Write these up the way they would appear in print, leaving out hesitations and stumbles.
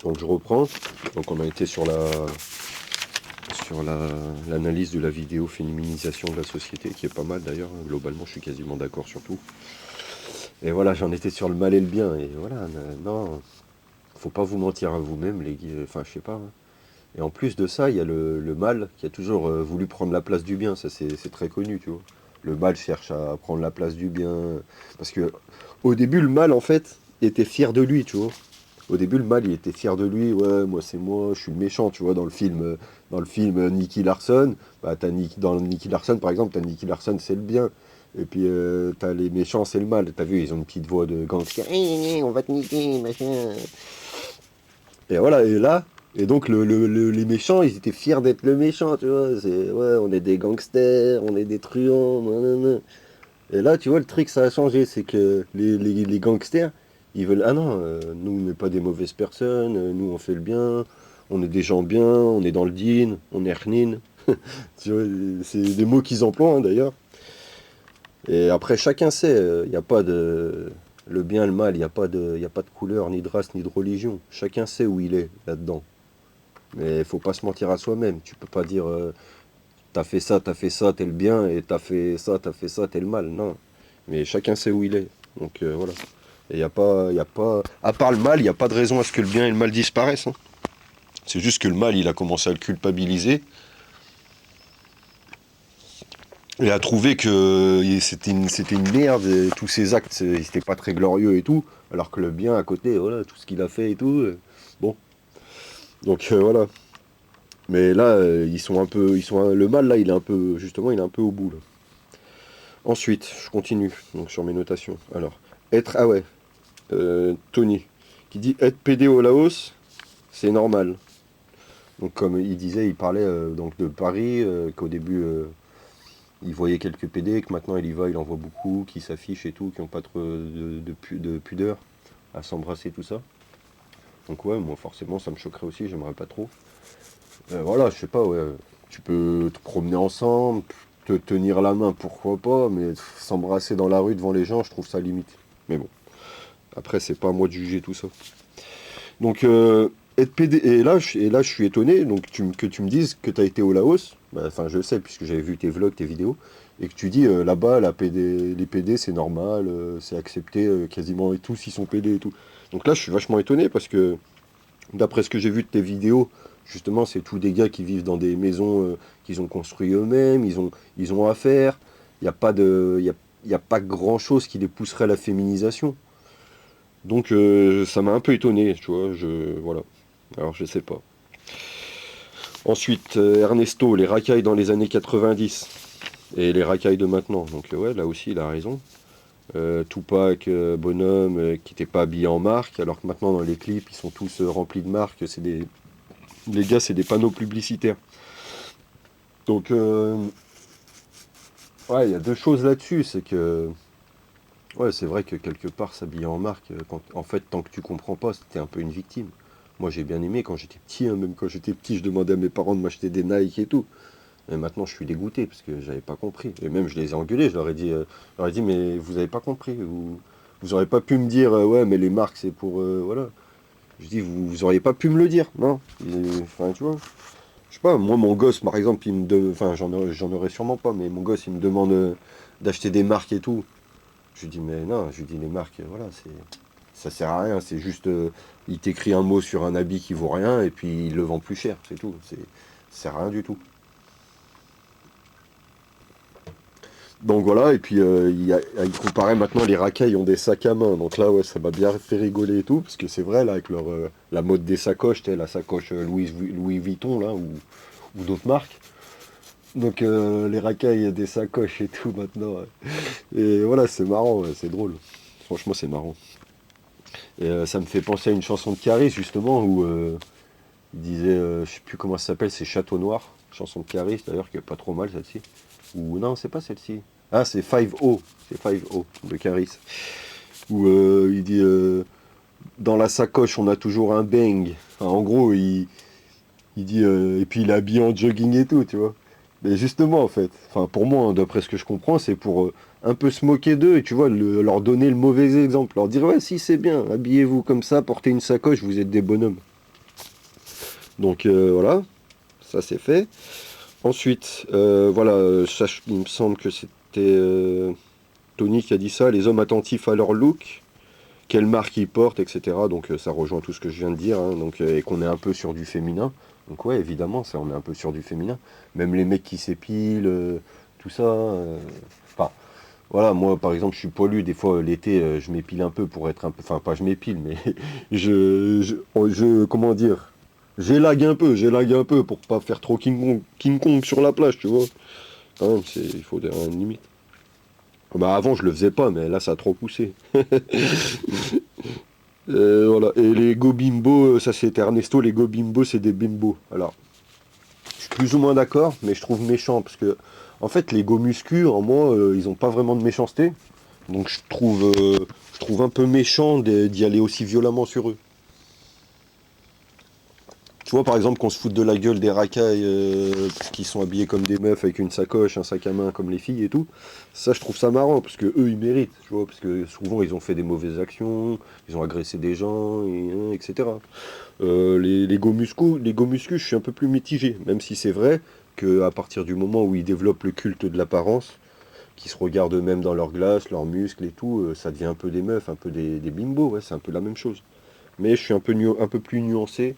Donc je reprends. Donc on a été sur l'analyse de la vidéo féminisation de la société, qui est pas mal d'ailleurs. Globalement, je suis quasiment d'accord sur tout. Et voilà, j'en étais sur le mal et le bien. Et voilà, non, faut pas vous mentir à vous-même, les gars. Enfin, je sais pas, hein. Et en plus de ça, il y a le mal qui a toujours voulu prendre la place du bien. Ça, c'est très connu, tu vois. Le mal cherche à prendre la place du bien. Parce que au début, le mal, en fait, était fier de lui, tu vois. Au début, le mal, il était fier de lui. Ouais, moi, c'est moi, je suis le méchant, tu vois. Dans le film Nicky Larson, bah, dans Nicky Larson, par exemple, t'as Nicky Larson, c'est le bien. Et puis, t'as les méchants, c'est le mal. T'as vu, ils ont une petite voix de gangster. On va te niquer, machin. Et voilà, et là, et donc les méchants, ils étaient fiers d'être le méchant, tu vois. Ouais, on est des gangsters, on est des truands, nanana. Et là, tu vois, le truc, ça a changé. C'est que les gangsters, ils veulent. Ah non, nous, on n'est pas des mauvaises personnes, nous, on fait le bien, on est des gens bien, on est dans le din, on est rnin. Tu vois, c'est des mots qu'ils emploient, hein, d'ailleurs. Et après, chacun sait, il n'y a pas de. Le bien, le mal, y a pas de couleur, ni de race, ni de religion. Chacun sait où il est là-dedans. Mais il faut pas se mentir à soi-même. Tu peux pas dire t'as fait ça, t'es le bien, et t'as fait ça, t'es le mal. Non. Mais chacun sait où il est. Donc voilà. Et y a pas, à part le mal, il n'y a pas de raison à ce que le bien et le mal disparaissent, hein. C'est juste que le mal, il a commencé à le culpabiliser et à trouver que c'était une merde, et tous ses actes, c'était pas très glorieux et tout. Alors que le bien à côté, voilà, tout ce qu'il a fait et tout. Bon. Donc voilà. Mais là, le mal là, il est un peu, justement, il est un peu au bout là. Ensuite, je continue donc sur mes notations. Alors, ah ouais, Tony, qui dit être PD au Laos, c'est normal. Donc comme il disait, il parlait donc de Paris, qu'au début il voyait quelques PD, que maintenant il y va, il en voit beaucoup, qui s'affichent et tout, qui n'ont pas trop de pudeur à s'embrasser, tout ça. Donc ouais, moi forcément ça me choquerait aussi, j'aimerais pas trop. Voilà, je sais pas, ouais. Tu peux te promener ensemble, te tenir la main, pourquoi pas, mais s'embrasser dans la rue devant les gens, je trouve ça limite. Mais bon, après, c'est pas à moi de juger tout ça. Donc, être PD. Et là, je suis étonné donc, que tu me dises que tu as été au Laos. Bah, enfin, je sais, puisque j'avais vu tes vlogs, tes vidéos. Et que tu dis là-bas, les PD, c'est normal, c'est accepté, quasiment et tous ils sont PD et tout. Donc là, je suis vachement étonné parce que d'après ce que j'ai vu de tes vidéos, justement, c'est tous des gars qui vivent dans des maisons qu'ils ont construites eux-mêmes, ils ont à faire. Il n'y a pas y a pas grand-chose qui les pousserait à la féminisation. Donc ça m'a un peu étonné, tu vois, voilà. Alors je sais pas. Ensuite, Ernesto, les racailles dans les années 90 et les racailles de maintenant. Donc ouais, là aussi, il a raison. Tupac, Bonhomme, qui n'étaient pas habillés en marque, alors que maintenant dans les clips, ils sont tous remplis de marques. Les gars, c'est des panneaux publicitaires. Donc ouais, il y a deux choses là-dessus, c'est que ouais, c'est vrai que quelque part s'habiller en marque, en fait, tant que tu comprends pas, c'était un peu une victime. Moi, j'ai bien aimé quand j'étais petit, hein, même quand j'étais petit, je demandais à mes parents de m'acheter des Nike et tout. Et maintenant, je suis dégoûté parce que j'avais pas compris. Et même, je les ai engueulés, je leur ai dit, mais vous avez pas compris. Vous auriez pas pu me dire, ouais, mais les marques, c'est pour, voilà. Je dis, vous auriez pas pu me le dire, non. Enfin, tu vois. Je sais pas, moi, mon gosse, par exemple, enfin, j'en aurais sûrement pas, mais mon gosse, il me demande d'acheter des marques et tout. Je lui dis, mais non, je lui dis, les marques, voilà, ça sert à rien, c'est juste, il t'écrit un mot sur un habit qui vaut rien, et puis il le vend plus cher, c'est tout, ça sert à rien du tout. Donc voilà, et puis il comparait maintenant les racailles ont des sacs à main, donc là, ouais, ça m'a bien fait rigoler et tout, parce que c'est vrai, là, avec la mode des sacoches, tu sais, la sacoche Louis Vuitton, là, ou d'autres marques. Donc les racailles des sacoches et tout maintenant, ouais. Et voilà, c'est marrant, ouais, c'est drôle. Franchement, c'est marrant. Et ça me fait penser à une chanson de Caris, justement, où il disait, je sais plus comment ça s'appelle, c'est Château Noir, chanson de Caris, d'ailleurs, qui est pas trop mal celle-ci. Ou non, c'est pas celle-ci. Ah, c'est 5-0, c'est 5-0 de Caris. Où il dit, dans la sacoche, on a toujours un bang. Enfin, en gros, il dit, et puis il est habillé en jogging et tout, tu vois. Mais justement, en fait, enfin, pour moi, hein, d'après ce que je comprends, c'est pour un peu se moquer d'eux et tu vois, leur donner le mauvais exemple. Leur dire, ouais, si c'est bien, habillez-vous comme ça, portez une sacoche, vous êtes des bonhommes. Donc voilà, ça c'est fait. Ensuite, voilà, ça, il me semble que c'était Tony qui a dit ça, les hommes attentifs à leur look, quelle marque ils portent, etc. Donc ça rejoint tout ce que je viens de dire, hein, donc, et qu'on est un peu sur du féminin. Donc ouais, évidemment, ça, on est un peu sur du féminin. Même les mecs qui s'épilent, tout ça. Enfin, voilà, moi par exemple, je suis poilu, des fois l'été, je m'épile un peu pour être un peu... Enfin, pas je m'épile, mais comment dire, j'élague un peu pour pas faire trop King Kong sur la plage, tu vois. Hein, il faut une limite. Bah avant je le faisais pas, mais là ça a trop poussé. Voilà. Et les go bimbo, ça c'était Ernesto, les go bimbo c'est des bimbos. Alors, je suis plus ou moins d'accord, mais je trouve méchant, parce que en fait les go muscu, en moi, ils ont pas vraiment de méchanceté. Donc je trouve un peu méchant d'y aller aussi violemment sur eux. Tu vois, par exemple, qu'on se fout de la gueule des racailles parce qu'ils sont habillés comme des meufs avec une sacoche, un sac à main comme les filles et tout. Ça, je trouve ça marrant parce que eux, ils méritent, tu vois, parce que souvent, ils ont fait des mauvaises actions, ils ont agressé des gens, etc. Les go muscu, je suis un peu plus mitigé, même si c'est vrai qu'à partir du moment où ils développent le culte de l'apparence, qui se regardent eux-mêmes dans leurs glaces, leurs muscles et tout, ça devient un peu des meufs, un peu des bimbos, ouais, c'est un peu la même chose. Mais je suis un peu plus nuancé,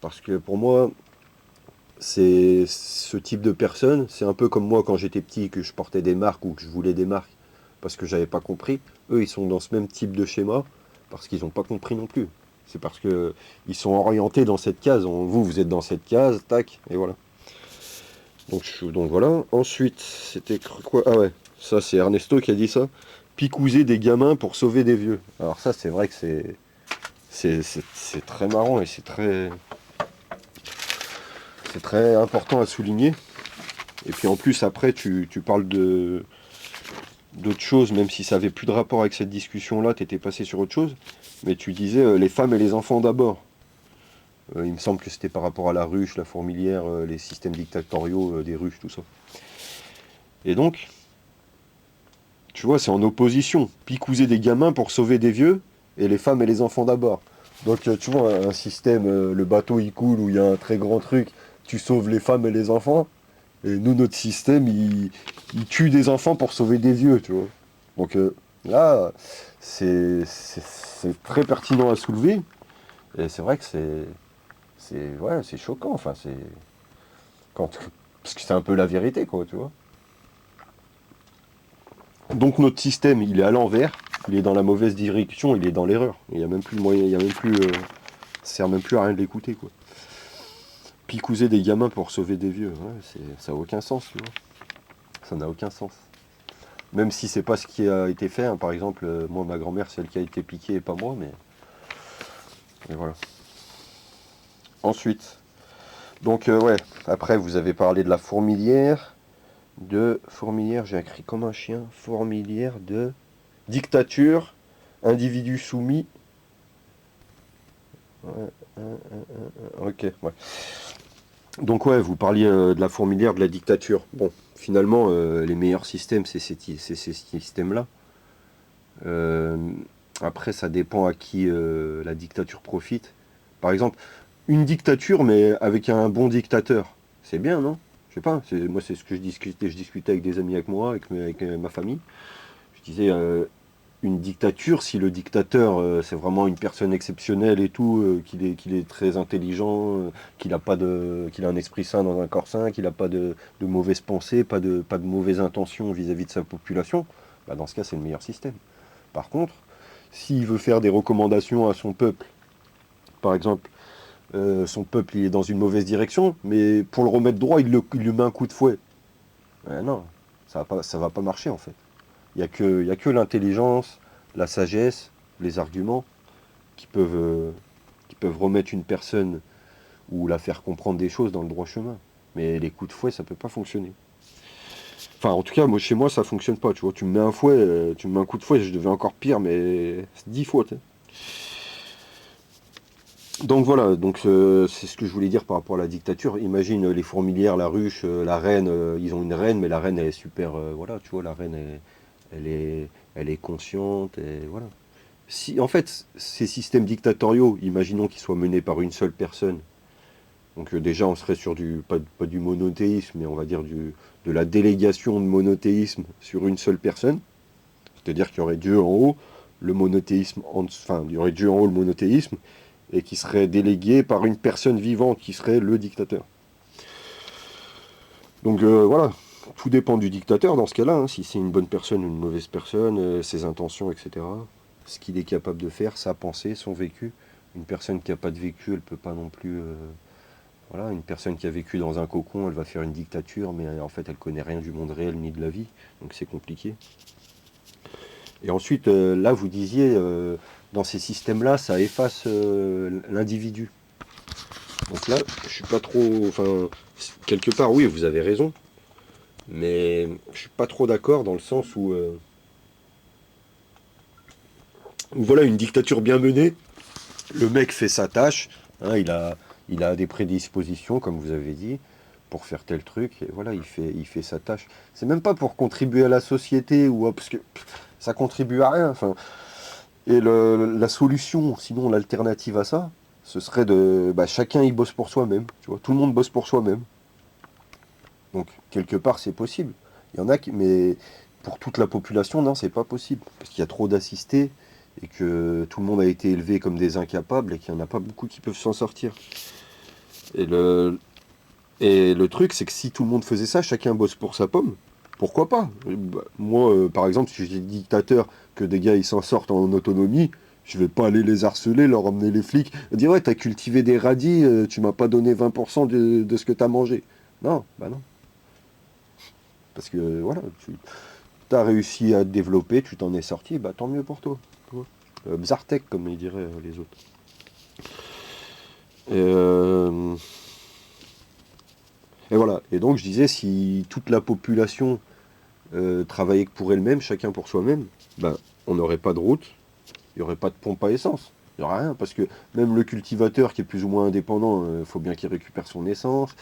parce que pour moi, c'est ce type de personne, c'est un peu comme moi quand j'étais petit, que je portais des marques ou que je voulais des marques, parce que j'avais pas compris. Eux, ils sont dans ce même type de schéma, parce qu'ils n'ont pas compris non plus. C'est parce que ils sont orientés dans cette case. Vous, vous êtes dans cette case, tac, et voilà. Donc voilà. Ensuite, c'était quoi? Ah ouais, ça c'est Ernesto qui a dit ça. Picouser des gamins pour sauver des vieux. Alors ça, c'est vrai que c'est très marrant et c'est très important à souligner. Et puis en plus, après, tu parles d'autres choses, même si ça avait plus de rapport avec cette discussion-là, tu étais passé sur autre chose. Mais tu disais les femmes et les enfants d'abord. Il me semble que c'était par rapport à la ruche, la fourmilière, les systèmes dictatoriaux des ruches, tout ça. Et donc, tu vois, c'est en opposition. Picouser des gamins pour sauver des vieux, et les femmes et les enfants d'abord. Donc, tu vois, un système, le bateau il coule, où il y a un très grand truc, tu sauves les femmes et les enfants. Et nous, notre système, il tue des enfants pour sauver des vieux, tu vois. Donc là, c'est très pertinent à soulever. Et c'est vrai que ouais, c'est choquant. Enfin, quand, parce que c'est un peu la vérité, quoi, tu vois. Donc notre système, il est à l'envers, il est dans la mauvaise direction, il est dans l'erreur. Il n'y a même plus le moyen, il y a même plus, ça sert même plus à rien de l'écouter, quoi. Picouser des gamins pour sauver des vieux, ouais, ça n'a aucun sens, tu vois. Ça n'a aucun sens. Même si c'est pas ce qui a été fait, hein. Par exemple, moi, ma grand-mère, c'est elle qui a été piquée et pas moi, mais voilà. Ensuite, donc ouais, après vous avez parlé de la fourmilière, j'ai écrit comme un chien, fourmilière de dictature, individu soumis. Ouais, ok, ouais. Donc ouais, vous parliez de la fourmilière, de la dictature. Bon, finalement, les meilleurs systèmes, c'est ces systèmes-là. Euh, Après, ça dépend à qui la dictature profite. Par exemple, une dictature, mais avec un bon dictateur, c'est bien, non? Je sais pas, moi c'est ce que je discutais avec des amis avec moi, avec ma famille. Je disais, une dictature, si le dictateur, c'est vraiment une personne exceptionnelle et tout, qu'il est très intelligent, qu'il a un esprit sain dans un corps sain, qu'il n'a pas de mauvaises pensées, pas de mauvaises intentions vis-à-vis de sa population, bah dans ce cas, c'est le meilleur système. Par contre, s'il veut faire des recommandations à son peuple, par exemple, son peuple il est dans une mauvaise direction, mais pour le remettre droit, il lui met un coup de fouet. Non, ça va pas marcher en fait. Il y a que l'intelligence, la sagesse, les arguments qui peuvent remettre une personne ou la faire comprendre des choses dans le droit chemin. Mais les coups de fouet, ça peut pas fonctionner. Enfin, en tout cas, moi, chez moi, ça fonctionne pas. Tu vois, tu me mets un fouet, tu me mets un coup de fouet, je deviens encore pire, mais 10 fois. T'sais. Donc voilà, donc c'est ce que je voulais dire par rapport à la dictature. Imagine les fourmilières, la ruche, la reine, ils ont une reine, mais la reine elle est super, voilà, tu vois, la reine elle est consciente, et voilà. Si, en fait, ces systèmes dictatoriaux, imaginons qu'ils soient menés par une seule personne, Donc déjà, on serait sur pas du monothéisme, mais on va dire de la délégation de monothéisme sur une seule personne. C'est-à-dire qu'il y aurait Dieu en haut, le monothéisme, enfin, il y aurait Dieu en haut, le monothéisme, et qui serait délégué par une personne vivante, qui serait le dictateur. Donc voilà, tout dépend du dictateur dans ce cas-là, hein, si c'est une bonne personne ou une mauvaise personne, ses intentions, etc. Ce qu'il est capable de faire, sa pensée, son vécu. Une personne qui n'a pas de vécu, elle peut pas non plus... voilà, une personne qui a vécu dans un cocon, elle va faire une dictature, mais en fait, elle connaît rien du monde réel ni de la vie, donc c'est compliqué. Et ensuite, là, vous disiez, dans ces systèmes-là, ça efface l'individu. Donc là, je suis pas trop... Enfin, quelque part, oui, vous avez raison. Mais je suis pas trop d'accord dans le sens où voilà, une dictature bien menée, le mec fait sa tâche, hein, il a des prédispositions, comme vous avez dit, pour faire tel truc, et voilà, il fait sa tâche. C'est même pas pour contribuer à la société, ou parce que ça contribue à rien. Enfin, et la solution, sinon l'alternative à ça, ce serait de... Bah, chacun il bosse pour soi-même, tu vois, tout le monde bosse pour soi-même. Donc, quelque part, c'est possible. Il y en a qui... Mais pour toute la population, non, c'est pas possible. Parce qu'il y a trop d'assistés, et que tout le monde a été élevé comme des incapables, et qu'il n'y en a pas beaucoup qui peuvent s'en sortir. Et le truc, c'est que si tout le monde faisait ça, chacun bosse pour sa pomme, pourquoi pas? Moi, par exemple, si j'ai des dictateurs, que des gars ils s'en sortent en autonomie, je vais pas aller les harceler, leur emmener les flics, dire ouais, t'as cultivé des radis, tu m'as pas donné 20% de ce que t'as mangé. Non, bah non. Parce que voilà, tu as réussi à te développer, tu t'en es sorti, bah tant mieux pour toi. Bzartek, comme ils diraient les autres. Et, et voilà. Et donc je disais, si toute la population travaillait que pour elle-même, chacun pour soi-même, ben, on n'aurait pas de route, il n'y aurait pas de pompe à essence. Il n'y aurait rien, parce que même le cultivateur qui est plus ou moins indépendant, il faut bien qu'il récupère son essence.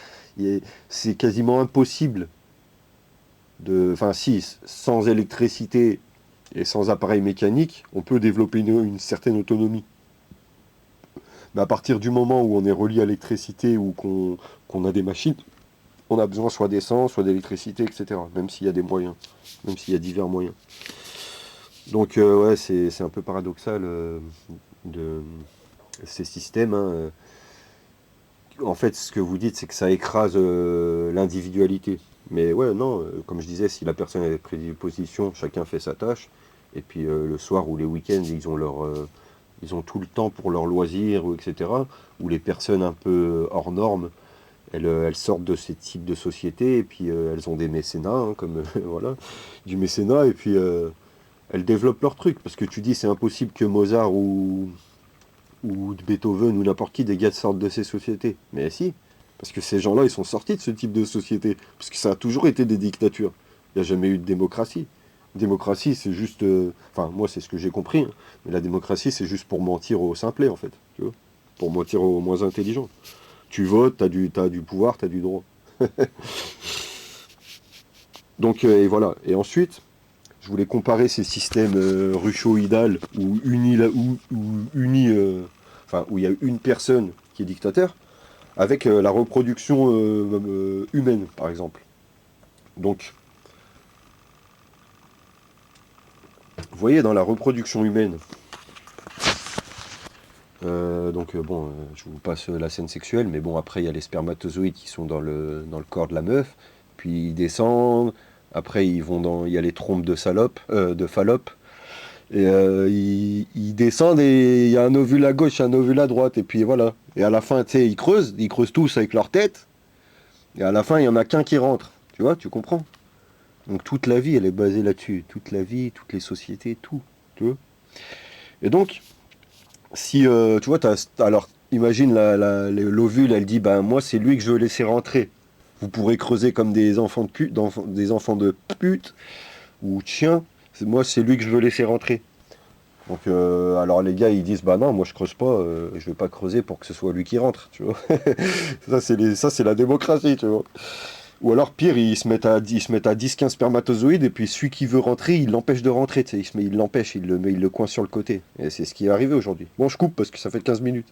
C'est quasiment impossible enfin si, sans électricité et sans appareil mécanique, on peut développer une certaine autonomie. Mais à partir du moment où on est relié à l'électricité ou qu'on a des machines, on a besoin soit d'essence, soit d'électricité, etc. Même s'il y a des moyens, même s'il y a divers moyens. Donc ouais, c'est un peu paradoxal de ces systèmes. Hein. En fait, ce que vous dites, c'est que ça écrase l'individualité. Mais ouais, non, comme je disais, si la personne a des prédispositions, chacun fait sa tâche. Et puis le soir ou les week-ends, ils ont tout le temps pour leurs loisirs, etc. Ou les personnes un peu hors normes, elles sortent de ces types de sociétés, et puis elles ont des mécénats, hein, comme voilà, du mécénat, et puis elles développent leur truc. Parce que tu dis, c'est impossible que Mozart ou de Beethoven ou n'importe qui, des gars sortent de ces sociétés. Mais si, parce que ces gens-là, ils sont sortis de ce type de société. Parce que ça a toujours été des dictatures. Il n'y a jamais eu de démocratie. Démocratie, c'est juste... Enfin, moi, c'est ce que j'ai compris. Hein, mais la démocratie, c'est juste pour mentir aux simplets, en fait. Tu vois, pour mentir aux moins intelligents. Tu votes, t'as du pouvoir, t'as du droit. Donc, et voilà. Et ensuite, je voulais comparer ces systèmes rushoïdal enfin, où il y a une personne qui est dictateur, avec la reproduction humaine, par exemple. Donc, vous voyez, dans la reproduction humaine, bon, je vous passe la scène sexuelle, mais bon, après, il y a les spermatozoïdes qui sont dans le corps de la meuf, puis ils descendent, après, il y a les trompes de Fallope, et ils descendent et il y a un ovule à gauche, un ovule à droite, et puis voilà. Et à la fin, tu sais, ils creusent tous avec leur tête, et à la fin, il y en a qu'un qui rentre. Tu vois, tu comprends? Donc toute la vie, elle est basée là-dessus. Toute la vie, toutes les sociétés, tout. Tu vois. Et donc, si, tu vois, alors, imagine l'ovule, elle dit, ben moi, c'est lui que je veux laisser rentrer. Vous pourrez creuser comme des enfants de pute, des enfants de pute, ou de chiens. Moi, c'est lui que je veux laisser rentrer. Donc, alors les gars, ils disent, bah non, moi je creuse pas, je vais pas creuser pour que ce soit lui qui rentre, tu vois. Ça, c'est la démocratie, tu vois. Ou alors, pire, ils se mettent à 10-15 spermatozoïdes, et puis celui qui veut rentrer, il l'empêche de rentrer, tu sais. Il l'empêche, il le coince sur le côté. Et c'est ce qui est arrivé aujourd'hui. Bon, je coupe parce que ça fait 15 minutes.